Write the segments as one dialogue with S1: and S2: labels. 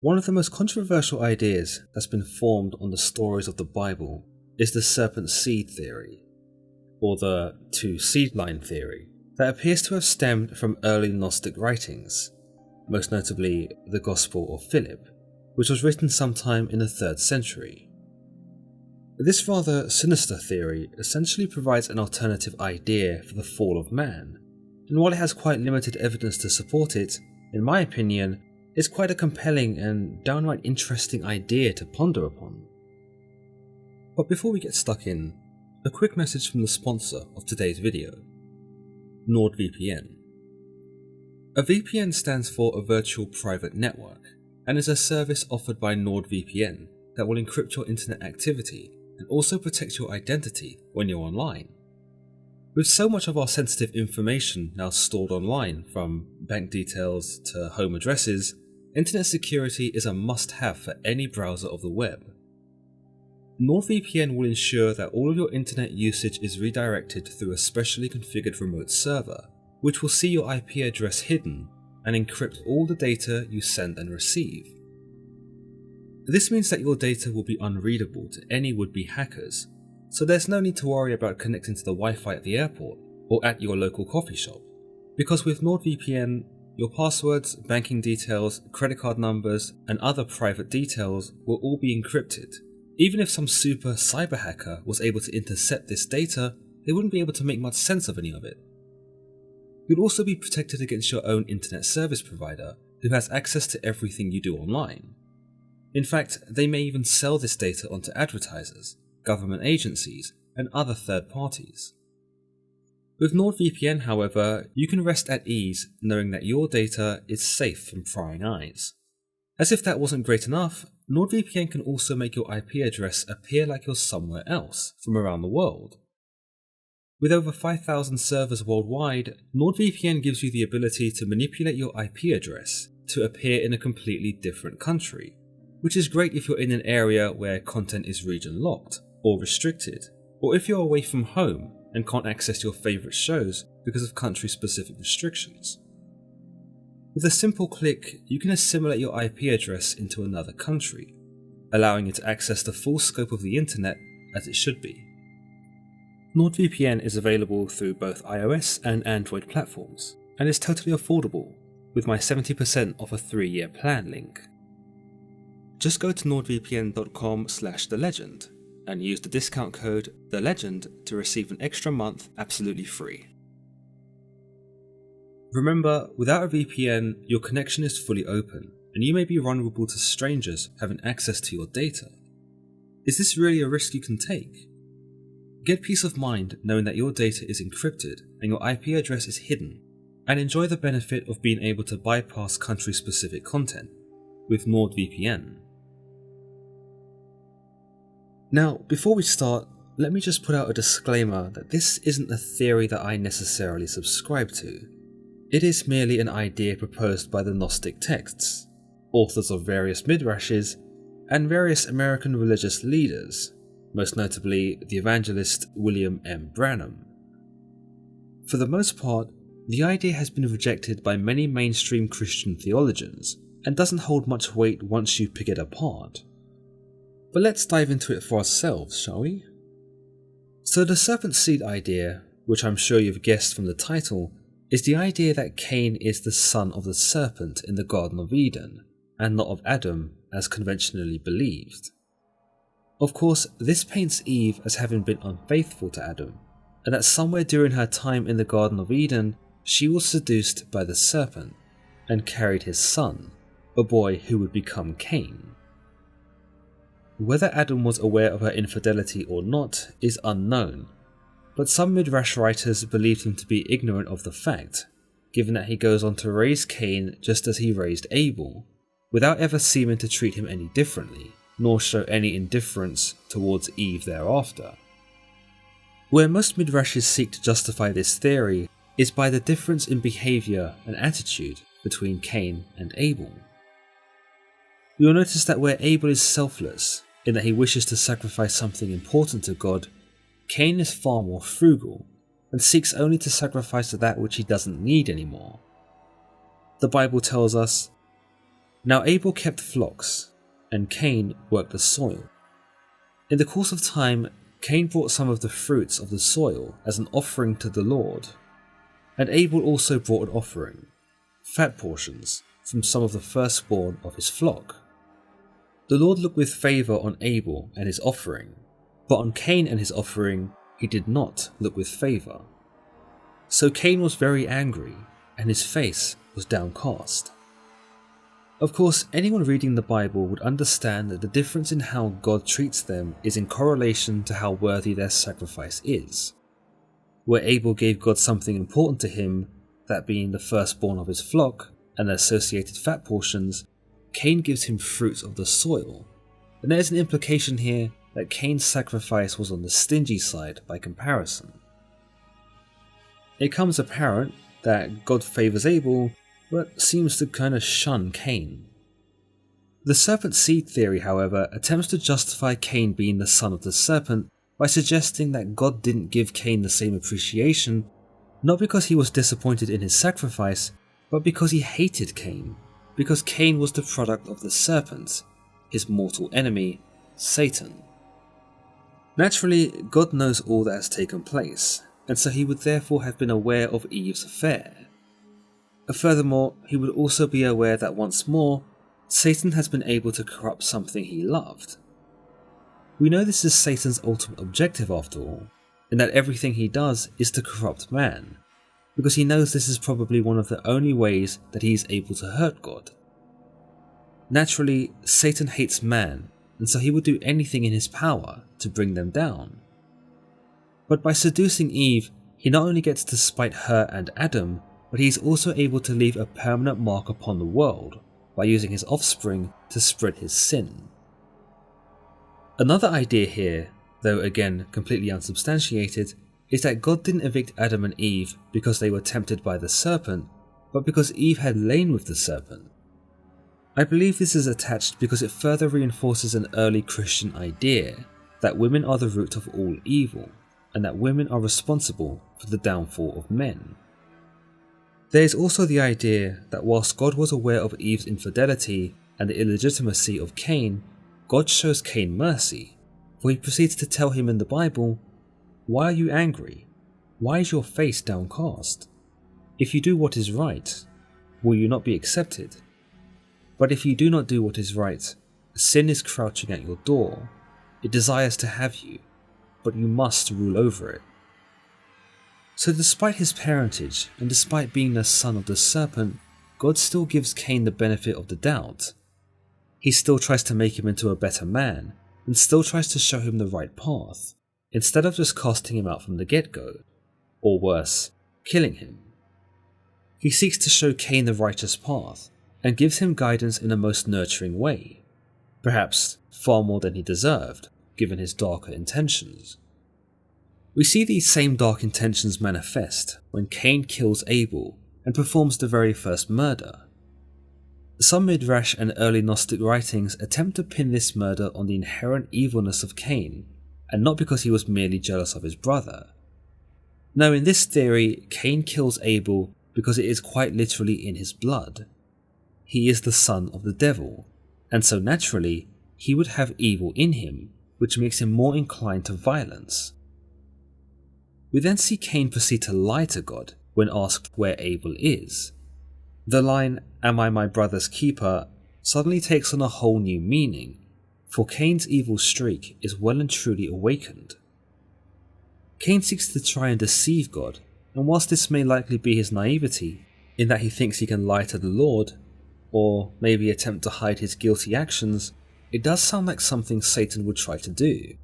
S1: One of the most controversial ideas that's been formed on the stories of the Bible is the serpent seed theory, or the two seed line theory, that appears to have stemmed from early Gnostic writings, most notably the Gospel of Philip, which was written sometime in the 3rd century. This rather sinister theory essentially provides an alternative idea for the fall of man, and while it has quite limited evidence to support it, in my opinion, it's quite a compelling and downright interesting idea to ponder upon. But before we get stuck in, a quick message from the sponsor of today's video, NordVPN. A VPN stands for a virtual private network, and is a service offered by NordVPN that will encrypt your internet activity and also protect your identity when you're online. With so much of our sensitive information now stored online, from bank details to home addresses, internet security is a must-have for any browser of the web. NordVPN will ensure that all of your internet usage is redirected through a specially configured remote server, which will see your IP address hidden and encrypt all the data you send and receive. This means that your data will be unreadable to any would-be hackers, so there's no need to worry about connecting to the Wi-Fi at the airport or at your local coffee shop, because with NordVPN, your passwords, banking details, credit card numbers, and other private details will all be encrypted. Even if some super cyber hacker was able to intercept this data, they wouldn't be able to make much sense of any of it. You'll also be protected against your own internet service provider, who has access to everything you do online. In fact, they may even sell this data onto advertisers, government agencies, and other third parties. With NordVPN, however, you can rest at ease knowing that your data is safe from prying eyes. As if that wasn't great enough, NordVPN can also make your IP address appear like you're somewhere else from around the world. With over 5,000 servers worldwide, NordVPN gives you the ability to manipulate your IP address to appear in a completely different country, which is great if you're in an area where content is region locked or restricted, or if you're away from home and can't access your favourite shows because of country-specific restrictions. With a simple click, you can assimilate your IP address into another country, allowing you to access the full scope of the internet as it should be. NordVPN is available through both iOS and Android platforms, and is totally affordable, with my 70% off a 3-year plan link. Just go to nordvpn.com/thelegend and use the discount code THELEGEND to receive an extra month absolutely free. Remember, without a VPN, your connection is fully open, and you may be vulnerable to strangers having access to your data. Is this really a risk you can take? Get peace of mind knowing that your data is encrypted and your IP address is hidden, and enjoy the benefit of being able to bypass country-specific content with NordVPN. Now, before we start, let me just put out a disclaimer that this isn't a theory that I necessarily subscribe to. It is merely an idea proposed by the Gnostic texts, authors of various midrashes, and various American religious leaders, most notably the evangelist William M. Branham. For the most part, the idea has been rejected by many mainstream Christian theologians and doesn't hold much weight once you pick it apart. But let's dive into it for ourselves, shall we? So the serpent seed idea, which I'm sure you've guessed from the title, is the idea that Cain is the son of the serpent in the Garden of Eden, and not of Adam as conventionally believed. Of course, this paints Eve as having been unfaithful to Adam, and that somewhere during her time in the Garden of Eden, she was seduced by the serpent, and carried his son, a boy who would become Cain. Whether Adam was aware of her infidelity or not is unknown, but some Midrash writers believed him to be ignorant of the fact, given that he goes on to raise Cain just as he raised Abel, without ever seeming to treat him any differently, nor show any indifference towards Eve thereafter. Where most Midrashes seek to justify this theory is by the difference in behaviour and attitude between Cain and Abel. You'll notice that where Abel is selfless, in that he wishes to sacrifice something important to God, Cain is far more frugal, and seeks only to sacrifice that which he doesn't need anymore. The Bible tells us, Now Abel kept flocks, and Cain worked the soil. In the course of time, Cain brought some of the fruits of the soil as an offering to the Lord, and Abel also brought an offering, fat portions, from some of the firstborn of his flock. The Lord looked with favour on Abel and his offering, but on Cain and his offering he did not look with favour. So Cain was very angry, and his face was downcast. Of course, anyone reading the Bible would understand that the difference in how God treats them is in correlation to how worthy their sacrifice is. Where Abel gave God something important to him, that being the firstborn of his flock and the associated fat portions, Cain gives him fruits of the soil, and there is an implication here that Cain's sacrifice was on the stingy side by comparison. It becomes apparent that God favours Abel, but seems to kind of shun Cain. The serpent seed theory, however, attempts to justify Cain being the son of the serpent by suggesting that God didn't give Cain the same appreciation, not because he was disappointed in his sacrifice, but because he hated Cain, because Cain was the product of the serpent, his mortal enemy, Satan. Naturally, God knows all that has taken place, and so he would therefore have been aware of Eve's affair. Furthermore, he would also be aware that once more, Satan has been able to corrupt something he loved. We know this is Satan's ultimate objective after all, and that everything he does is to corrupt man, because he knows this is probably one of the only ways that he is able to hurt God. Naturally, Satan hates man, and so he would do anything in his power to bring them down. But by seducing Eve, he not only gets to spite her and Adam, but he is also able to leave a permanent mark upon the world by using his offspring to spread his sin. Another idea here, though again completely unsubstantiated, is that God didn't evict Adam and Eve because they were tempted by the serpent, but because Eve had lain with the serpent. I believe this is attached because it further reinforces an early Christian idea that women are the root of all evil, and that women are responsible for the downfall of men. There is also the idea that whilst God was aware of Eve's infidelity and the illegitimacy of Cain, God shows Cain mercy, for he proceeds to tell him in the Bible, "Why are you angry? Why is your face downcast? If you do what is right, will you not be accepted? But if you do not do what is right, sin is crouching at your door. It desires to have you, but you must rule over it." So despite his parentage, and despite being the son of the serpent, God still gives Cain the benefit of the doubt. He still tries to make him into a better man, and still tries to show him the right path, instead of just casting him out from the get-go, or worse, killing him. He seeks to show Cain the righteous path, and gives him guidance in a most nurturing way, perhaps far more than he deserved, given his darker intentions. We see these same dark intentions manifest when Cain kills Abel and performs the very first murder. Some Midrash and early Gnostic writings attempt to pin this murder on the inherent evilness of Cain, and not because he was merely jealous of his brother. No, in this theory, Cain kills Abel because it is quite literally in his blood. He is the son of the devil, and so naturally, he would have evil in him, which makes him more inclined to violence. We then see Cain proceed to lie to God when asked where Abel is. The line, "Am I my brother's keeper?" suddenly takes on a whole new meaning, for Cain's evil streak is well and truly awakened. Cain seeks to try and deceive God, and whilst this may likely be his naivety, in that he thinks he can lie to the Lord, or maybe attempt to hide his guilty actions, it does sound like something Satan would try to do.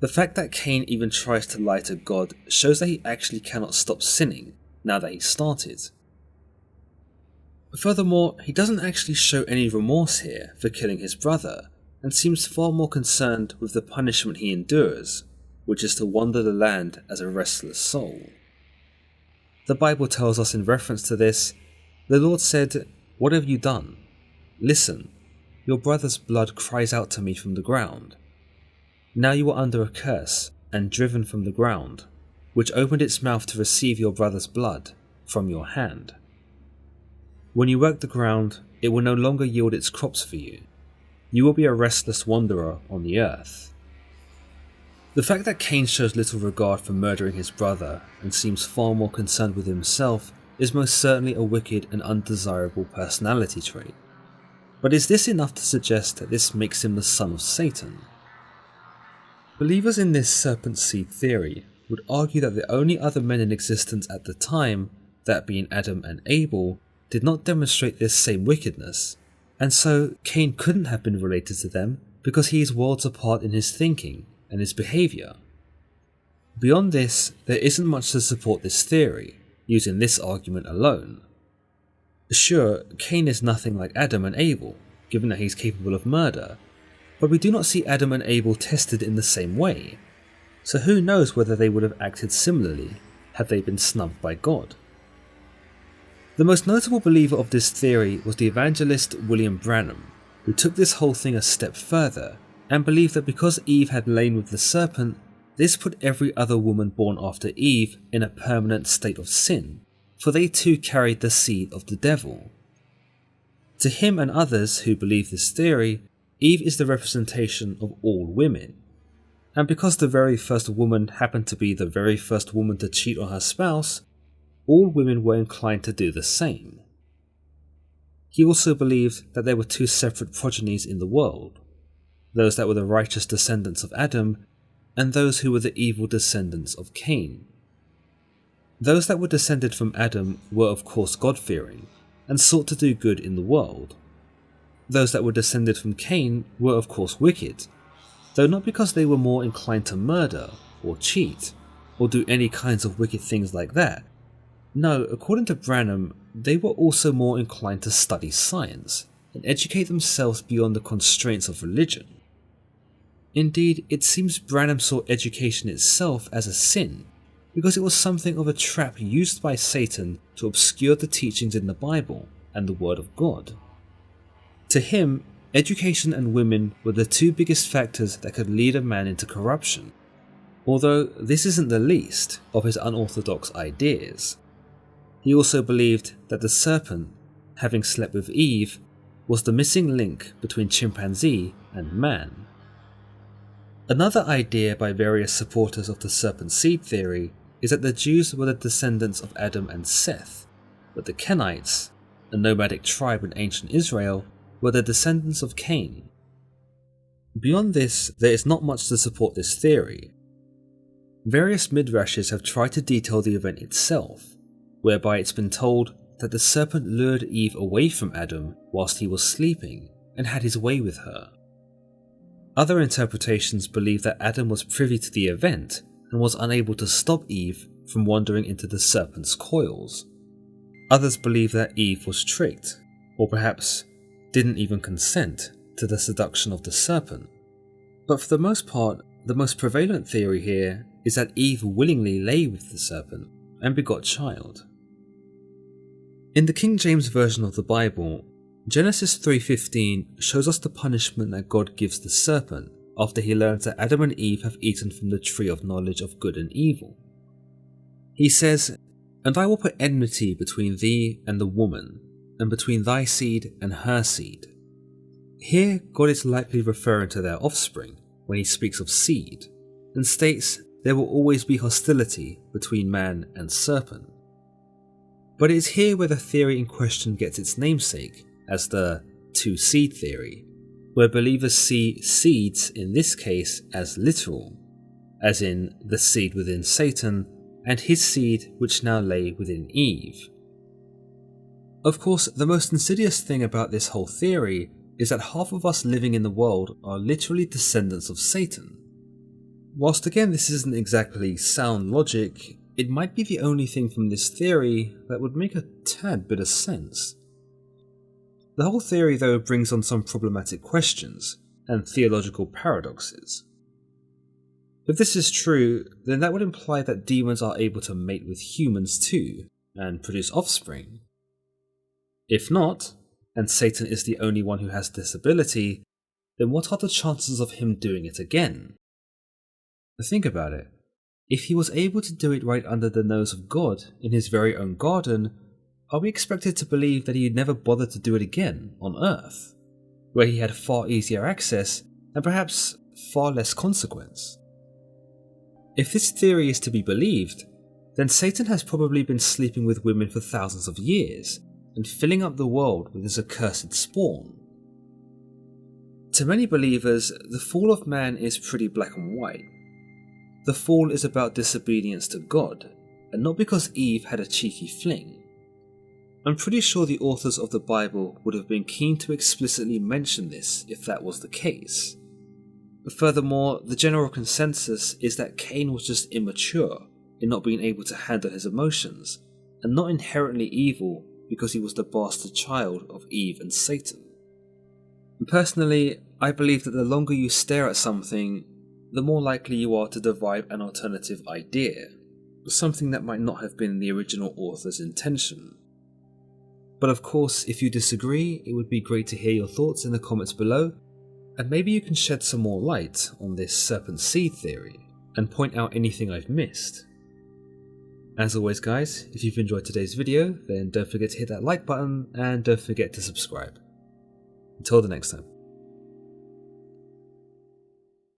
S1: The fact that Cain even tries to lie to God shows that he actually cannot stop sinning now that he started. Furthermore, he doesn't actually show any remorse here for killing his brother, and seems far more concerned with the punishment he endures, which is to wander the land as a restless soul. The Bible tells us in reference to this, the Lord said, "What have you done? Listen, your brother's blood cries out to me from the ground. Now you are under a curse and driven from the ground, which opened its mouth to receive your brother's blood from your hand. When you work the ground, it will no longer yield its crops for you. You will be a restless wanderer on the earth. The fact that Cain shows little regard for murdering his brother and seems far more concerned with himself is most certainly a wicked and undesirable personality trait. But is this enough to suggest that this makes him the son of Satan? Believers in this serpent seed theory would argue that the only other men in existence at the time, that being Adam and Abel, did not demonstrate this same wickedness, and so Cain couldn't have been related to them because he is worlds apart in his thinking and his behaviour. Beyond this, there isn't much to support this theory, using this argument alone. Sure, Cain is nothing like Adam and Abel, given that he's capable of murder, but we do not see Adam and Abel tested in the same way, so who knows whether they would have acted similarly had they been snubbed by God. The most notable believer of this theory was the evangelist William Branham, who took this whole thing a step further and believed that because Eve had lain with the serpent, this put every other woman born after Eve in a permanent state of sin, for they too carried the seed of the devil. To him and others who believe this theory, Eve is the representation of all women, and because the very first woman happened to be the very first woman to cheat on her spouse, all women were inclined to do the same. He also believed that there were two separate progenies in the world, those that were the righteous descendants of Adam and those who were the evil descendants of Cain. Those that were descended from Adam were of course God-fearing and sought to do good in the world. Those that were descended from Cain were of course wicked, though not because they were more inclined to murder or cheat or do any kinds of wicked things like that. No, according to Branham, they were also more inclined to study science and educate themselves beyond the constraints of religion. Indeed, it seems Branham saw education itself as a sin, because it was something of a trap used by Satan to obscure the teachings in the Bible and the Word of God. To him, education and women were the two biggest factors that could lead a man into corruption, although this isn't the least of his unorthodox ideas. He also believed that the serpent, having slept with Eve, was the missing link between chimpanzee and man. Another idea by various supporters of the serpent seed theory is that the Jews were the descendants of Adam and Seth, but the Kenites, a nomadic tribe in ancient Israel, were the descendants of Cain. Beyond this, there is not much to support this theory. Various midrashes have tried to detail the event itself, whereby it's been told that the serpent lured Eve away from Adam whilst he was sleeping and had his way with her. Other interpretations believe that Adam was privy to the event and was unable to stop Eve from wandering into the serpent's coils. Others believe that Eve was tricked, or perhaps didn't even consent to the seduction of the serpent. But for the most part, the most prevalent theory here is that Eve willingly lay with the serpent and begot child. In the King James Version of the Bible, Genesis 3:15 shows us the punishment that God gives the serpent after he learns that Adam and Eve have eaten from the tree of knowledge of good and evil. He says, "And I will put enmity between thee and the woman, and between thy seed and her seed." Here, God is likely referring to their offspring when he speaks of seed, and states there will always be hostility between man and serpent. But it is here where the theory in question gets its namesake as the two-seed theory, where believers see seeds in this case as literal, as in the seed within Satan and his seed which now lay within Eve. Of course, the most insidious thing about this whole theory is that half of us living in the world are literally descendants of Satan. Whilst again this isn't exactly sound logic, it might be the only thing from this theory that would make a tad bit of sense. The whole theory though brings on some problematic questions and theological paradoxes. If this is true, then that would imply that demons are able to mate with humans too, and produce offspring. If not, and Satan is the only one who has this ability, then what are the chances of him doing it again? Think about it. If he was able to do it right under the nose of God in his very own garden, are we expected to believe that he never bothered to do it again on Earth, where he had far easier access and perhaps far less consequence? If this theory is to be believed, then Satan has probably been sleeping with women for thousands of years and filling up the world with his accursed spawn. To many believers, the fall of man is pretty black and white. The fall is about disobedience to God, and not because Eve had a cheeky fling. I'm pretty sure the authors of the Bible would have been keen to explicitly mention this if that was the case. Furthermore, the general consensus is that Cain was just immature in not being able to handle his emotions, and not inherently evil because he was the bastard child of Eve and Satan. Personally, I believe that the longer you stare at something, the more likely you are to derive an alternative idea, something that might not have been the original author's intention. But of course, if you disagree, it would be great to hear your thoughts in the comments below, and maybe you can shed some more light on this serpent seed theory, and point out anything I've missed. As always guys, if you've enjoyed today's video, then don't forget to hit that like button, and don't forget to subscribe. Until the next time.